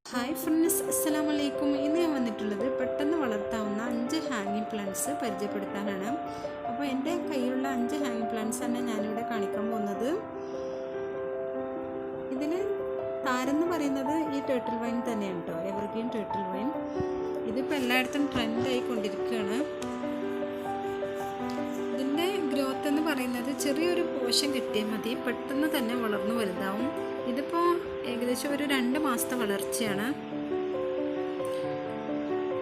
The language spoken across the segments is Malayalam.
ഹായ് ഫ്രണ്ട്സ്, അസ്സലാമു അലൈക്കും. ഇന്ന് ഞാൻ വന്നിട്ടുള്ളത് പെട്ടെന്ന് വളർത്താവുന്ന 5 ഹാങ്ങിങ് പ്ലാന്റ്സ് പരിചയപ്പെടുത്താനാണ്. അപ്പോൾ എൻ്റെ കയ്യിലുള്ള 5 ഹാങ്ങിങ് പ്ലാന്റ്സ് തന്നെ ഞാനിവിടെ കാണിക്കാൻ പോകുന്നത്. ഇതിന് താരെന്ന് പറയുന്നത് ഈ ടേർട്ടിൽ വൈൻ തന്നെയാണ് കേട്ടോ, എവർഗ്രീൻ ടേർട്ടിൽ വൈൻ. ഇതിപ്പോൾ എല്ലായിടത്തും ട്രെൻഡായി കൊണ്ടിരിക്കുകയാണ്. ഇതിൻ്റെ ഗ്രോത്ത് എന്ന് പറയുന്നത് ചെറിയൊരു പോഷൻ കിട്ടിയാൽ മതി, പെട്ടെന്ന് തന്നെ വളർന്നു വലുതാവും. ഇതിപ്പോൾ ഏകദേശം ഒരു 2 മാസത്തെ വളർച്ചയാണ്.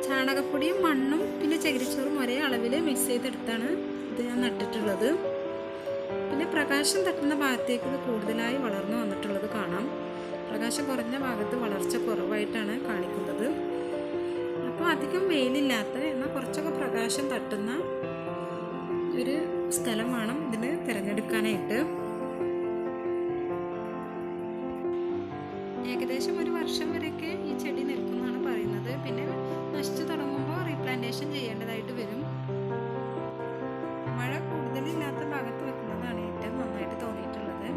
ചാണകപ്പൊടിയും മണ്ണും പിന്നെ ചകിരിച്ചോറും ഒരേ അളവിൽ മിക്സ് ചെയ്തെടുത്താണ് ഇത് ഞാൻ നട്ടിട്ടുള്ളത്. പിന്നെ പ്രകാശം തട്ടുന്ന ഭാഗത്തേക്ക് ഇത് കൂടുതലായി വളർന്നു വന്നിട്ടുള്ളത് കാണാം. പ്രകാശം കുറഞ്ഞ ഭാഗത്ത് വളർച്ച കുറവായിട്ടാണ് കാണിക്കുന്നത്. അപ്പോൾ അധികം വെയിലില്ലാത്ത എന്നാൽ കുറച്ചൊക്കെ പ്രകാശം തട്ടുന്ന ഒരു സ്ഥലം വേണം ഇതിന് തിരഞ്ഞെടുക്കാനായിട്ട്. ഏകദേശം 1 വർഷം വരെയൊക്കെ ഈ ചെടി നിൽക്കുന്നതാണ് പറയുന്നത്. പിന്നെ നശിച്ചു തുടങ്ങുമ്പോൾ റീപ്ലാന്റേഷൻ ചെയ്യേണ്ടതായിട്ട് വരും. മഴ കൂടുതലില്ലാത്ത ഭാഗത്ത് വെക്കുന്നതാണ് ഏറ്റവും നന്നായിട്ട് തോന്നിയിട്ടുള്ളത്.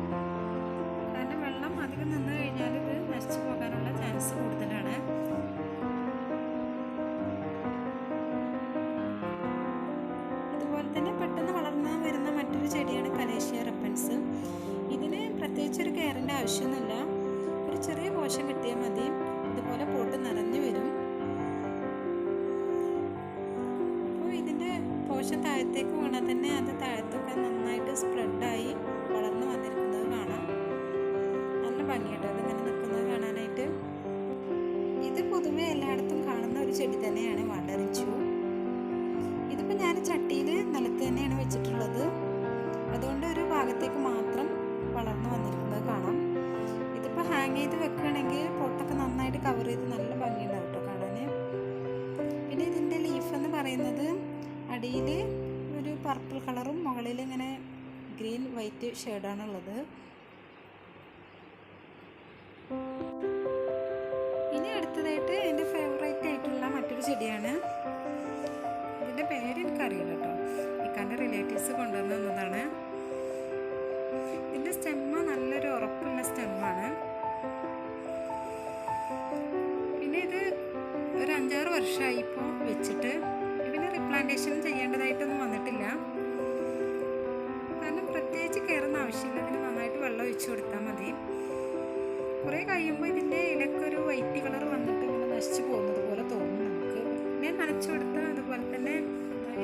കാരണം വെള്ളം അധികം നിന്ന് കഴിഞ്ഞാൽ ഇത് നശിച്ചു പോകാനുള്ള ചാൻസ് കൂടുതലാണ്. അതുപോലെ തന്നെ പെട്ടെന്ന് വളർന്നു വരുന്ന മറ്റൊരു ചെടിയാണ് കലേഷ്യ റെപ്പൻസ്. ഇതിന് പ്രത്യേകിച്ച് ഒരു കെയറിൻ്റെ ആവശ്യമൊന്നുമില്ല. ഒരു ചെറിയ പോഷൻ കിട്ടിയാൽ മതി, ഇതുപോലെ പോട്ട് നിറഞ്ഞു വരും. അപ്പോൾ ഇതിൻ്റെ പോഷൻ താഴത്തേക്ക് വീണാൽ തന്നെ അത് താഴത്തൊക്കെ നന്നായിട്ട് സ്പ്രെഡായി വളർന്നു വന്നിരിക്കുന്നത് കാണാം. നല്ല ഭംഗിയായിട്ട് അതിങ്ങനെ നിൽക്കുന്നത് കാണാനായിട്ട്. ഇത് പൊതുവെ എല്ലായിടത്തും കാണുന്ന ഒരു ചെടി തന്നെയാണ് വാണ്ടറിച്ചു. ഇതിപ്പോൾ ഞാൻ ചട്ടിയിൽ നിലത്ത് തന്നെയാണ് വെച്ചിട്ടുള്ളത്. അതുകൊണ്ട് ഒരു ഭാഗത്തേക്ക് മാത്രം വളർന്നു വന്നിരിക്കുന്നത് കാണാം. ഇതിപ്പോൾ ഹാങ് ചെയ്ത് വെക്കുകയാണെങ്കിൽ പൊട്ടൊക്കെ നന്നായിട്ട് കവർ ചെയ്ത് നല്ല ഭംഗിയുണ്ടാവും കേട്ടോ കാണാൻ. പിന്നെ ഇതിൻ്റെ ലീഫ് എന്ന് പറയുന്നത് അടിയിൽ ഒരു പർപ്പിൾ കളറും മുകളിൽ ഇങ്ങനെ ഗ്രീൻ വൈറ്റ് ഷെയ്ഡാണുള്ളത്. ഇനി അടുത്തതായിട്ട് എൻ്റെ ഫേവറേറ്റ് ആയിട്ടുള്ള മറ്റൊരു ചെടിയാണ്. ഇതിൻ്റെ പേര് എനിക്കറിയില്ല കേട്ടോ, ഇക്കാൻ്റെ റിലേറ്റീവ്സ് കൊണ്ടുവന്നതാണ്. ഇതിൻ്റെ സ്റ്റെമ്മ് നല്ലൊരു ഉറപ്പുള്ള സ്റ്റെമ്മാണ്. പിന്നെ ഇത് ഒരു 5-6 വർഷമായി ഇപ്പോൾ വെച്ചിട്ട്. ഇതിന് റീപ്ലാന്റേഷൻ ചെയ്യേണ്ടതായിട്ടൊന്നും വന്നിട്ടില്ല. കാരണം പ്രത്യേകിച്ച് കയറുന്ന ആവശ്യമില്ല. ഇതിന് നന്നായിട്ട് വെള്ളം ഒഴിച്ചു കൊടുത്താൽ മതി. കുറേ കഴിയുമ്പോൾ ഇതിൻ്റെ ഇലക്കൊരു വൈറ്റ് കളർ വന്നിട്ട് ഇങ്ങനെ നശിച്ചു പോകുന്നത് പോലെ തോന്നും നമുക്ക്. പിന്നെ നനച്ചു കൊടുത്താൽ അതുപോലെ തന്നെ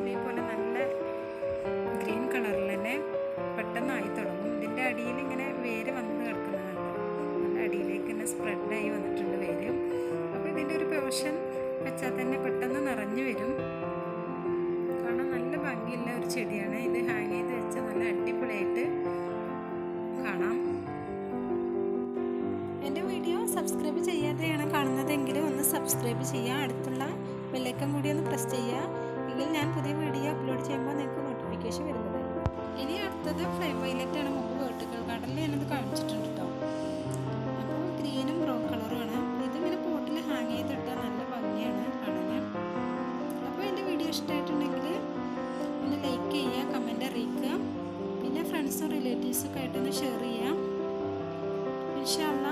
ഇതേപോലെ നല്ല ഗ്രീൻ കളറിൽ തന്നെ പെട്ടെന്നായി തുടങ്ങും. ഇതിൻ്റെ അടിയിൽ ഇങ്ങനെ വേര് വന്ന് കിടക്കുന്നതാണ്. നല്ല അടിയിലേക്ക് തന്നെ സ്പ്രെഡായി വന്നിട്ടുണ്ട് വേര്. അപ്പോൾ ഇതിൻ്റെ ഒരു പോർഷൻ വെച്ചാൽ തന്നെ പെട്ടെന്ന് നിറഞ്ഞു വരും. കാണാൻ നല്ല ഭംഗിയുള്ള ഒരു ചെടിയാണ്. ഇത് ഹാങ് ചെയ്ത് വെച്ചാൽ നല്ല അടിപൊളിയായിട്ട് കാണാം. എൻ്റെ വീഡിയോ സബ്സ്ക്രൈബ് ചെയ്യാതെയാണ് കാണുന്നതെങ്കിൽ ഒന്ന് സബ്സ്ക്രൈബ് ചെയ്യുക. അടുത്തുള്ള ബെല്ലൈക്കൺ കൂടി ഒന്ന് പ്രസ് ചെയ്യുക. എങ്കിൽ ഞാൻ പുതിയ വീഡിയോ അപ്ലോഡ് ചെയ്യുമ്പോൾ നിങ്ങൾക്ക് നോട്ടിഫിക്കേഷൻ വരുന്നതാണ്. ഇനി അടുത്തത് ഫ്ലെയിം വയലറ്റ് ആണ്. മുമ്പ് വേർട്ടിക്കൽ ഗാർഡനിൽ ഞാനത് കാണിച്ചിട്ടുണ്ട് കേട്ടോ. അപ്പോൾ ഗ്രീനും ബ്രൗൺ കളറുമാണ്. ഇതിങ്ങനെ പോട്ടിൽ ഹാങ് ചെയ്തിട്ടാൽ നല്ല ഭംഗിയാണ് കാണാൻ. അപ്പോൾ എൻ്റെ വീഡിയോ ഇഷ്ടമായിട്ടുണ്ടെങ്കിൽ ഒന്ന് ലൈക്ക് ചെയ്യുക, കമൻറ്റ് അറിയിക്കുക. പിന്നെ ഫ്രണ്ട്സും റിലേറ്റീവ്സൊക്കെ ആയിട്ടൊന്ന് ഷെയർ ചെയ്യുക. ഇൻഷാ അല്ലാഹ്